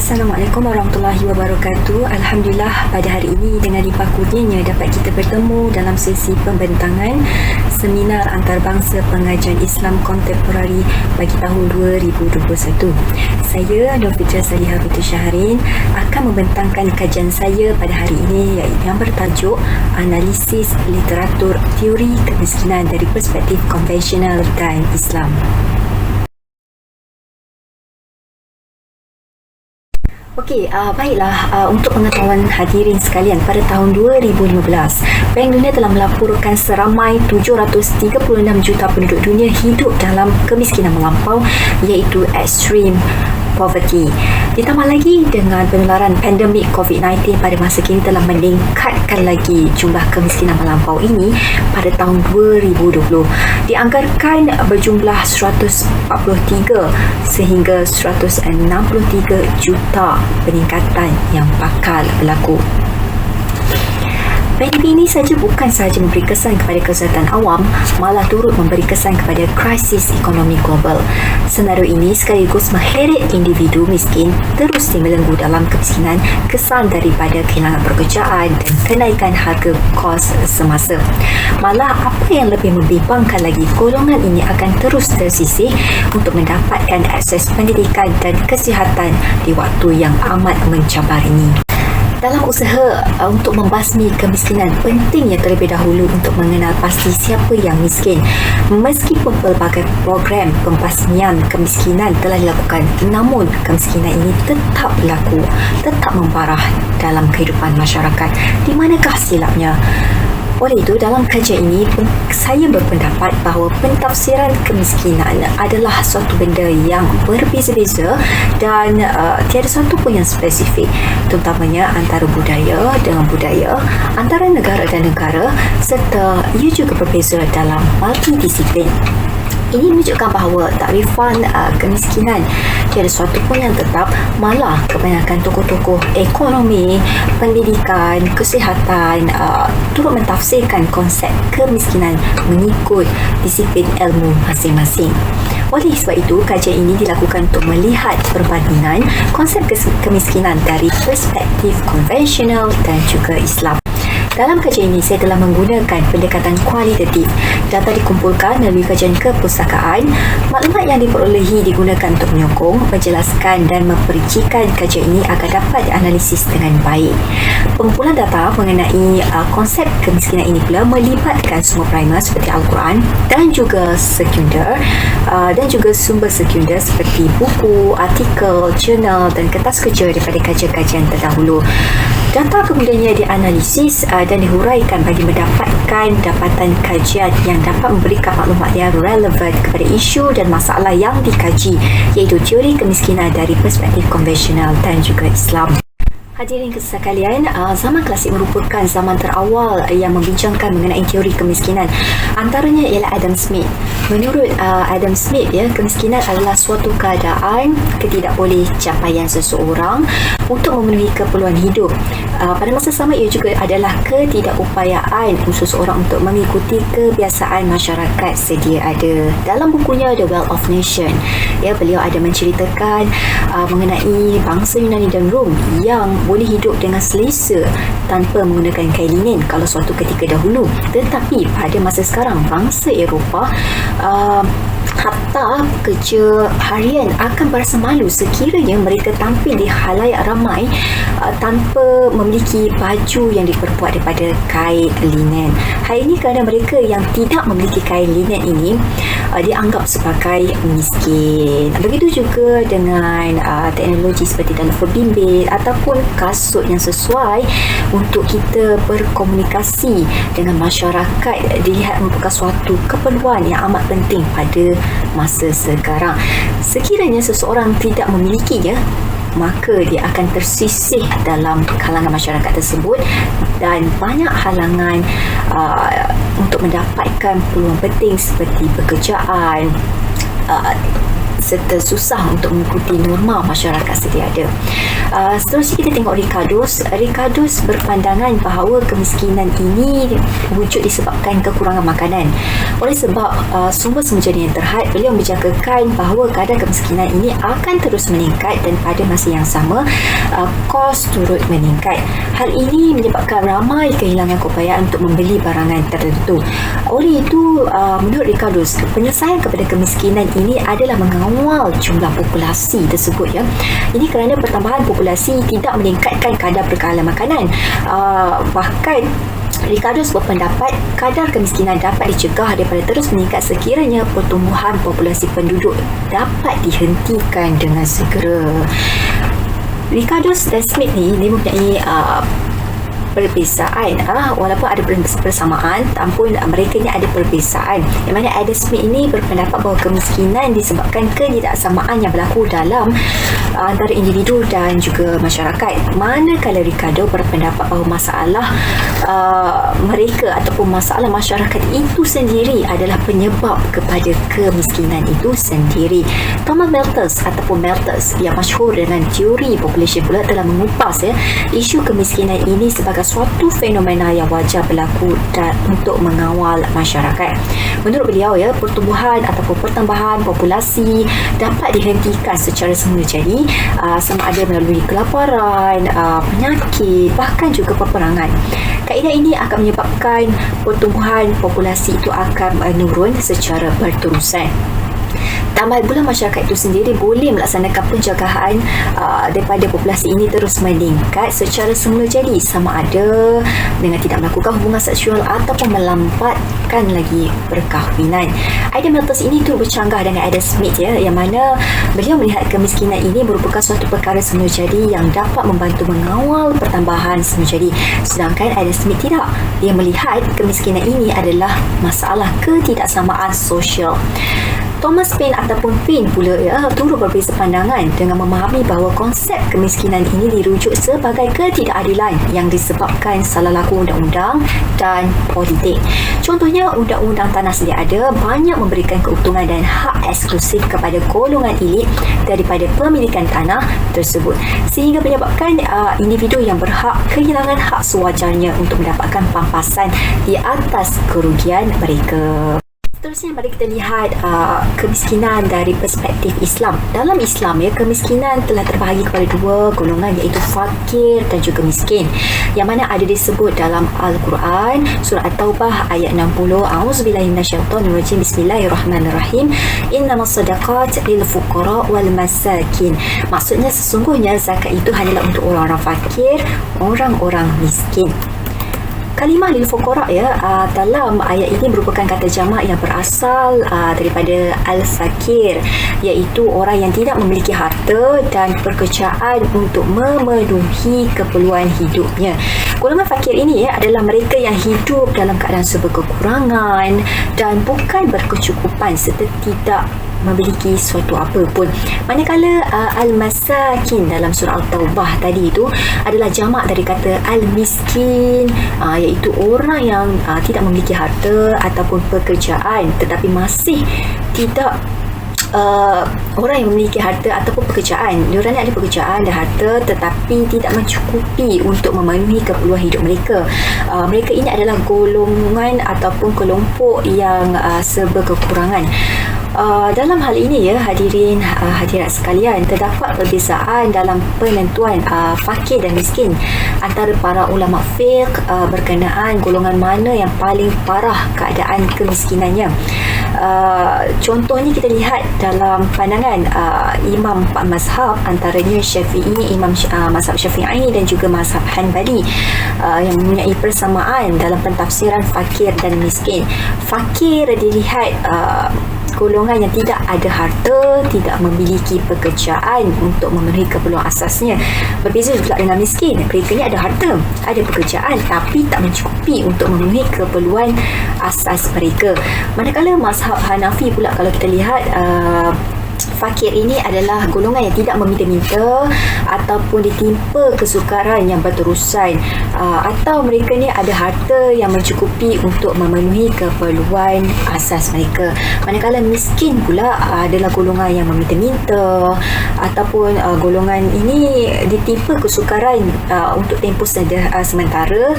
Assalamualaikum warahmatullahi wabarakatuh. Alhamdulillah, pada hari ini dengan limpah kurnianya dapat kita bertemu dalam sesi pembentangan Seminar Antarabangsa Pengajian Islam Kontemporari bagi tahun 2021. Saya Nur Fitria Salihah binti Syahrin akan membentangkan kajian saya pada hari ini yang bertajuk Analisis Literatur Teori Kemiskinan dari Perspektif Konvensional dan Islam. Okey, baiklah, untuk pengetahuan hadirin sekalian, pada tahun 2015, Bank Dunia telah melaporkan seramai 736 juta penduduk dunia hidup dalam kemiskinan melampau, iaitu extreme poverty. Ditambah lagi dengan penularan pandemik COVID-19 pada masa kini telah meningkatkan lagi jumlah kemiskinan melampau ini pada tahun 2020. Dianggarkan berjumlah 143 sehingga 163 juta peningkatan yang bakal berlaku. PDB ini saja bukan sahaja memberi kesan kepada kesihatan awam, malah turut memberi kesan kepada krisis ekonomi global. Senario ini sekaligus mengheret individu miskin terus dibelenggu dalam kemiskinan, kesan daripada kehilangan pekerjaan dan kenaikan harga kos semasa. Malah apa yang lebih membimbangkan lagi, golongan ini akan terus tersisih untuk mendapatkan akses pendidikan dan kesihatan di waktu yang amat mencabar ini. Dalam usaha untuk membasmi kemiskinan, pentingnya terlebih dahulu untuk mengenal pasti siapa yang miskin. Meskipun pelbagai program pembasmian kemiskinan telah dilakukan, namun kemiskinan ini tetap berlaku, tetap membarah dalam kehidupan masyarakat. Di manakah silapnya? Oleh itu, dalam kajian ini, saya berpendapat bahawa pentafsiran kemiskinan adalah suatu benda yang berbeza-beza dan tiada satu pun yang spesifik, terutamanya antara budaya dengan budaya, antara negara dan negara, serta ia juga berbeza dalam multidisiplin. Ini menunjukkan bahawa takrifan kemiskinan tiada suatu pun yang tetap, malah kebanyakan tokoh-tokoh ekonomi, pendidikan, kesihatan turut mentafsirkan konsep kemiskinan mengikut disiplin ilmu masing-masing. Oleh sebab itu, kajian ini dilakukan untuk melihat perbandingan konsep kemiskinan dari perspektif konvensional dan juga Islam. Dalam kajian ini, saya telah menggunakan pendekatan kualitatif. Data dikumpulkan melalui kajian kepustakaan. Maklumat yang diperolehi digunakan untuk menyokong, menjelaskan dan memperincikan kajian ini agar dapat dianalisis dengan baik. Pengumpulan data mengenai konsep kemiskinan ini pula melibatkan sumber primer seperti Al-Quran dan juga sekunder dan juga sumber sekunder seperti buku, artikel, jurnal dan kertas kerja daripada kajian-kajian terdahulu. Data kemudiannya dianalisis dan dihuraikan bagi mendapatkan dapatan kajian yang dapat memberikan maklumat yang relevan kepada isu dan masalah yang dikaji, iaitu teori kemiskinan dari perspektif konvensional dan juga Islam. Hadirin sekalian, zaman klasik merupakan zaman terawal yang membincangkan mengenai teori kemiskinan. Antaranya ialah Adam Smith. Menurut Adam Smith, kemiskinan adalah suatu keadaan ketidakboleh capaian seseorang untuk memenuhi keperluan hidup. Pada masa sama, ia juga adalah ketidakupayaan seseorang untuk mengikuti kebiasaan masyarakat sedia ada. Dalam bukunya The Wealth of Nation, beliau ada menceritakan mengenai bangsa Yunani dan Rom yang boleh hidup dengan selesa tanpa menggunakan kain linen kalau suatu ketika dahulu. Tetapi pada masa sekarang, bangsa Eropah hatta pekerja harian akan berasa malu sekiranya mereka tampil di khalayak ramai tanpa memiliki baju yang diperbuat daripada kain linen. Hal ini kerana mereka yang tidak memiliki kain linen ini dianggap sebagai miskin. Begitu juga dengan teknologi seperti telefon bimbit ataupun kasut yang sesuai untuk kita berkomunikasi dengan masyarakat dilihat merupakan suatu keperluan yang amat penting pada masa sekarang. Sekiranya seseorang tidak memilikinya, maka dia akan tersisih dalam kalangan masyarakat tersebut dan banyak halangan untuk mendapatkan peluang penting seperti pekerjaan, serta susah untuk mengikuti norma masyarakat sedia ada. Seterusnya kita tengok Ricardos berpandangan bahawa kemiskinan ini wujud disebabkan kekurangan makanan. Oleh sebab sumber semula yang terhad, beliau menjangkakan bahawa kadar kemiskinan ini akan terus meningkat dan pada masa yang sama kos turut meningkat. Hal ini menyebabkan ramai kehilangan keupayaan untuk membeli barangan tertentu. Oleh itu, menurut Ricardos, penyelesaian kepada kemiskinan ini adalah mengawal jumlah populasi tersebut ya. Ini kerana pertambahan populasi tidak meningkatkan kadar perkalan makanan. Bahkan Ricardos berpendapat kadar kemiskinan dapat dicegah daripada terus meningkat sekiranya pertumbuhan populasi penduduk dapat dihentikan dengan segera. Ricardos dan Smith ni mempunyai perbezaan, walaupun ada persamaan, ampun mereka ni ada perbezaan. Yang mana Adam Smith ini berpendapat bahawa kemiskinan disebabkan ketidaksamaan yang berlaku dalam antara individu dan juga masyarakat. Manakala Ricardo berpendapat bahawa masalah mereka ataupun masalah masyarakat itu sendiri adalah penyebab kepada kemiskinan itu sendiri. Thomas Malthus yang masyhur dengan teori population pula telah mengupas isu kemiskinan ini sebagai suatu fenomena yang wajar berlaku untuk mengawal masyarakat. Menurut beliau pertumbuhan ataupun pertambahan populasi dapat dihentikan secara semula jadi sama ada melalui kelaparan, penyakit, bahkan juga peperangan. Kaedah ini akan menyebabkan pertumbuhan populasi itu akan menurun secara berterusan. Tambah pula masyarakat itu sendiri boleh melaksanakan penjagaan daripada populasi ini terus meningkat secara semula jadi, sama ada dengan tidak melakukan hubungan seksual ataupun melambatkan lagi perkahwinan. Adam Malthus ini turut bercanggah dengan Adam Smith yang mana beliau melihat kemiskinan ini merupakan suatu perkara semula jadi yang dapat membantu mengawal pertambahan semula jadi, sedangkan Adam Smith tidak. Dia melihat kemiskinan ini adalah masalah ketidaksamaan sosial. Thomas Paine ataupun Paine pula turut berbeza pandangan dengan memahami bahawa konsep kemiskinan ini dirujuk sebagai ketidakadilan yang disebabkan salah laku undang-undang dan politik. Contohnya, undang-undang tanah sedia ada banyak memberikan keuntungan dan hak eksklusif kepada golongan elit daripada pemilikan tanah tersebut, sehingga menyebabkan individu yang berhak kehilangan hak sewajarnya untuk mendapatkan pampasan di atas kerugian mereka. Seterusnya, mari kita lihat kemiskinan dari perspektif Islam. Dalam Islam kemiskinan telah terbahagi kepada dua golongan, iaitu fakir dan juga miskin, yang mana ada disebut dalam Al-Quran surah At-Taubah ayat 60. A'udzubillahi minasyaitonirrajim. Bismillahirrahmanirrahim. Innamas sadaqat lil fuqara wal masakin. Maksudnya sesungguhnya zakat itu hanyalah untuk orang-orang fakir, orang-orang miskin. Kalimah lil fuqara dalam ayat ini merupakan kata jamak yang berasal daripada al-fakir, iaitu orang yang tidak memiliki harta dan pekerjaan untuk memenuhi keperluan hidupnya. Golongan fakir ini adalah mereka yang hidup dalam keadaan serba kekurangan dan bukan berkecukupan serta tidak memiliki suatu apa pun. Manakala al-masakin dalam surah Al-Taubah tadi itu adalah jamak dari kata al-miskin, iaitu orang yang tidak memiliki harta ataupun pekerjaan tetapi masih tidak orang yang memiliki harta ataupun pekerjaan. Diorang ada pekerjaan dan harta tetapi tidak mencukupi untuk memenuhi keperluan hidup mereka. Mereka ini adalah golongan ataupun kelompok yang serba kekurangan. Dalam hal ini hadirat sekalian, terdapat perbezaan dalam penentuan fakir dan miskin antara para ulama fiqh berkenaan golongan mana yang paling parah keadaan kemiskinannya. Contohnya kita lihat dalam pandangan imam empat mazhab, antaranya Syafi'i, mazhab Syafi'i dan juga mazhab Hanbali, yang mempunyai persamaan dalam pentafsiran fakir dan miskin. Fakir dilihat golongan yang tidak ada harta, tidak memiliki pekerjaan untuk memenuhi keperluan asasnya. Berbeza juga dengan miskin. Mereka ni ada harta, ada pekerjaan tapi tak mencukupi untuk memenuhi keperluan asas mereka. Manakala mazhab Hanafi pula, kalau kita lihat fakir ini adalah golongan yang tidak meminta-minta ataupun ditimpa kesukaran yang berterusan, atau mereka ni ada harta yang mencukupi untuk memenuhi keperluan asas mereka. Manakala miskin pula adalah golongan yang meminta-minta ataupun golongan ini ditimpa kesukaran untuk tempoh sementara,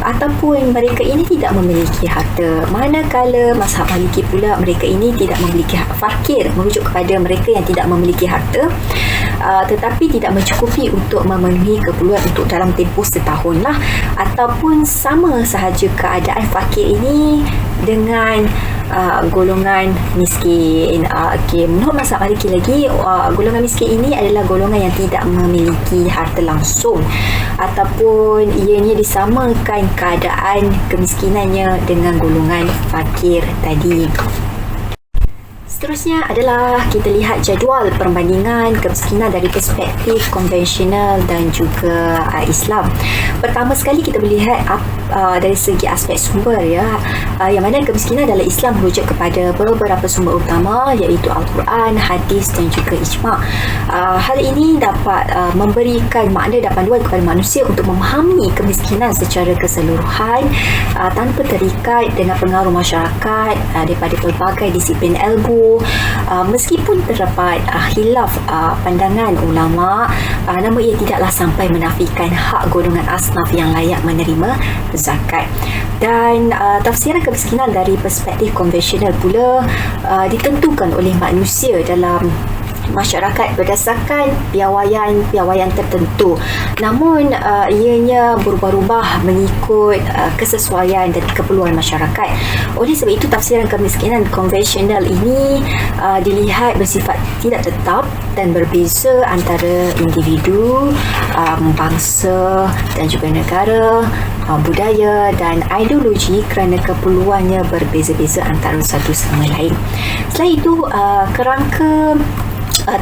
ataupun mereka ini tidak memiliki harta. Manakala mazhab Maliki pula, mereka ini tidak memiliki fakir, merujuk kepada mereka yang tidak memiliki harta, tetapi tidak mencukupi untuk memenuhi keperluan untuk dalam tempoh setahun lah, ataupun sama sahaja keadaan fakir ini dengan golongan miskin. Menurut mazhab Maliki lagi, golongan miskin ini adalah golongan yang tidak memiliki harta langsung, ataupun ianya disamakan keadaan kemiskinannya dengan golongan fakir tadi. Seterusnya adalah kita lihat jadual perbandingan kemiskinan dari perspektif konvensional dan juga Islam. Pertama sekali kita melihat dari segi aspek sumber, yang mana kemiskinan dalam Islam merujuk kepada beberapa sumber utama, iaitu Al-Quran, hadis dan juga ijma'. Hal ini dapat memberikan makna dan panduan kepada manusia untuk memahami kemiskinan secara keseluruhan, tanpa terikat dengan pengaruh masyarakat daripada pelbagai disiplin ilmu. Meskipun terdapat khilaf pandangan ulama, namun ia tidaklah sampai menafikan hak golongan asnaf yang layak menerima zakat. Dan tafsiran kemiskinan dari perspektif konvensional pula ditentukan oleh manusia dalam masyarakat berdasarkan piawaian tertentu, namun ianya berubah-ubah mengikut kesesuaian dan keperluan masyarakat. Oleh sebab itu, tafsiran kemiskinan konvensional ini dilihat bersifat tidak tetap dan berbeza antara individu, bangsa dan juga negara, budaya dan ideologi, kerana keperluannya berbeza-beza antara satu sama lain. Selain itu, kerangka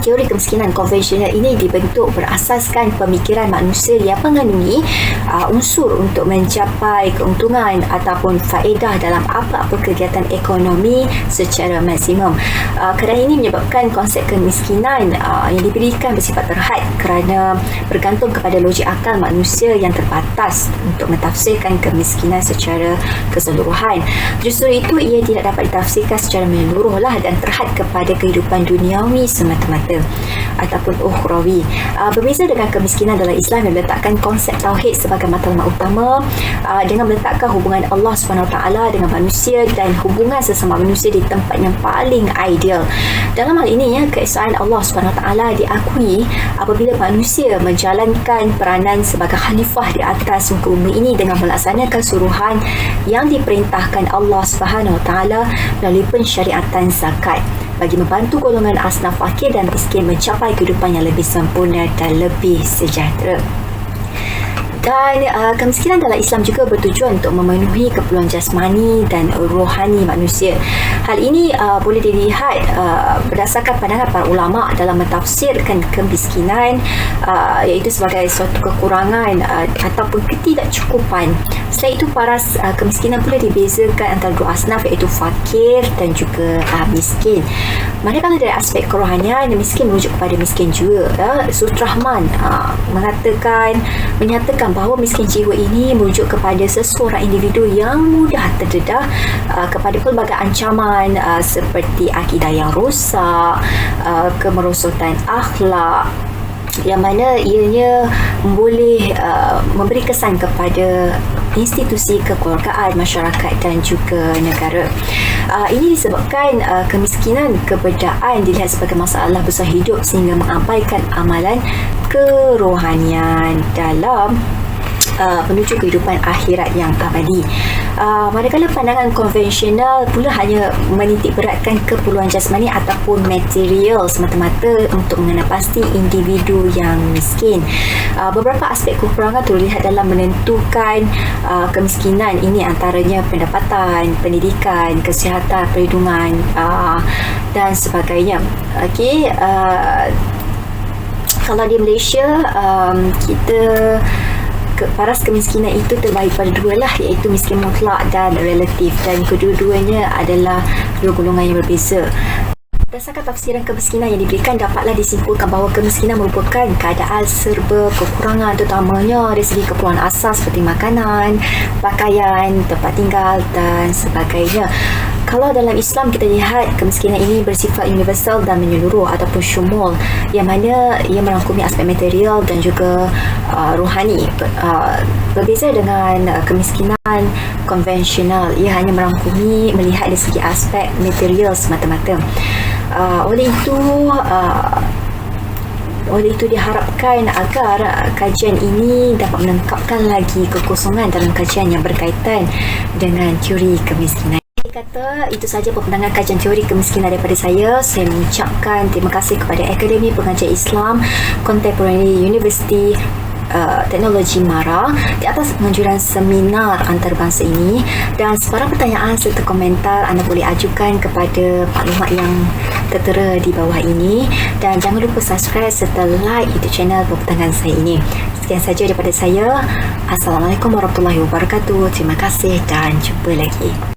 teori kemiskinan konvensional ini dibentuk berasaskan pemikiran manusia yang mengandungi unsur untuk mencapai keuntungan ataupun faedah dalam apa-apa kegiatan ekonomi secara maksimum. Kerana ini menyebabkan konsep kemiskinan yang diberikan bersifat terhad kerana bergantung kepada logik akal manusia yang terbatas untuk mentafsirkan kemiskinan secara keseluruhan. Justru itu, ia tidak dapat ditafsirkan secara menyeluruh dan terhad kepada kehidupan duniawi semata-mata ataupun ukhrawi. Berbeza dengan kemiskinan dalam Islam yang meletakkan konsep tauhid sebagai matlamat utama, dengan meletakkan hubungan Allah SWT dengan manusia dan hubungan sesama manusia di tempat yang paling ideal. Dalam hal ini, keesaan Allah SWT diakui apabila manusia menjalankan peranan sebagai khalifah di atas muka bumi ini dengan melaksanakan suruhan yang diperintahkan Allah SWT melalui pensyariatan zakat, bagi membantu golongan asnaf fakir dan miskin mencapai kehidupan yang lebih sempurna dan lebih sejahtera. Dan kemiskinan dalam Islam juga bertujuan untuk memenuhi keperluan jasmani dan rohani manusia. Hal ini boleh dilihat berdasarkan pandangan para ulama dalam mentafsirkan kemiskinan, iaitu sebagai suatu kekurangan ataupun ketidakcukupan. Selain itu, paras kemiskinan pula dibezakan antara dua asnaf, iaitu fakir dan juga miskin. Manakala dari aspek kerohanian, miskin merujuk kepada miskin jiwa. Sutra Rahman menyatakan bahawa miskin jiwa ini merujuk kepada seseorang individu yang mudah terdedah kepada pelbagai ancaman seperti akidah yang rosak, kemerosotan akhlak, yang mana ianya boleh memberi kesan kepada institusi kekeluargaan, masyarakat dan juga negara. Ini disebabkan kemiskinan keberdaan dilihat sebagai masalah besar hidup sehingga mengabaikan amalan kerohanian dalam menuju kehidupan akhirat yang abadi. Manakala pandangan konvensional pula hanya menitik beratkan keperluan jasmani ataupun material semata-mata untuk mengenal pasti individu yang miskin. Beberapa aspek kekurangan terlihat dalam menentukan kemiskinan ini, antaranya pendapatan, pendidikan, kesihatan, perlindungan dan sebagainya. Kalau di Malaysia, kita paras kemiskinan itu terbahagi pada dua lah, iaitu miskin mutlak dan relatif, dan kedua-duanya adalah dua golongan yang berbeza. Berdasarkan tafsiran kemiskinan yang diberikan, dapatlah disimpulkan bahawa kemiskinan merupakan keadaan serba kekurangan, terutamanya dari segi keperluan asas seperti makanan, pakaian, tempat tinggal dan sebagainya. Kalau dalam Islam kita lihat kemiskinan ini bersifat universal dan menyeluruh ataupun syumul, yang mana ia merangkumi aspek material dan juga rohani. Berbeza dengan kemiskinan konvensional, ia hanya merangkumi melihat dari segi aspek material semata-mata. Oleh itu diharapkan agar kajian ini dapat melengkapkan lagi kekosongan dalam kajian yang berkaitan dengan teori kemiskinan. Kata itu saja pemandangan kajian teori kemiskinan daripada saya. Saya mengucapkan terima kasih kepada Akademi Pengajian Islam Contemporary University Teknologi Mara di atas penganjuran seminar antarabangsa ini, dan sebarang pertanyaan serta komentar anda boleh ajukan kepada maklumat yang tertera di bawah ini, dan jangan lupa subscribe serta like YouTube channel pemandangan saya ini. Sekian saja daripada saya. Assalamualaikum warahmatullahi wabarakatuh. Terima kasih dan jumpa lagi.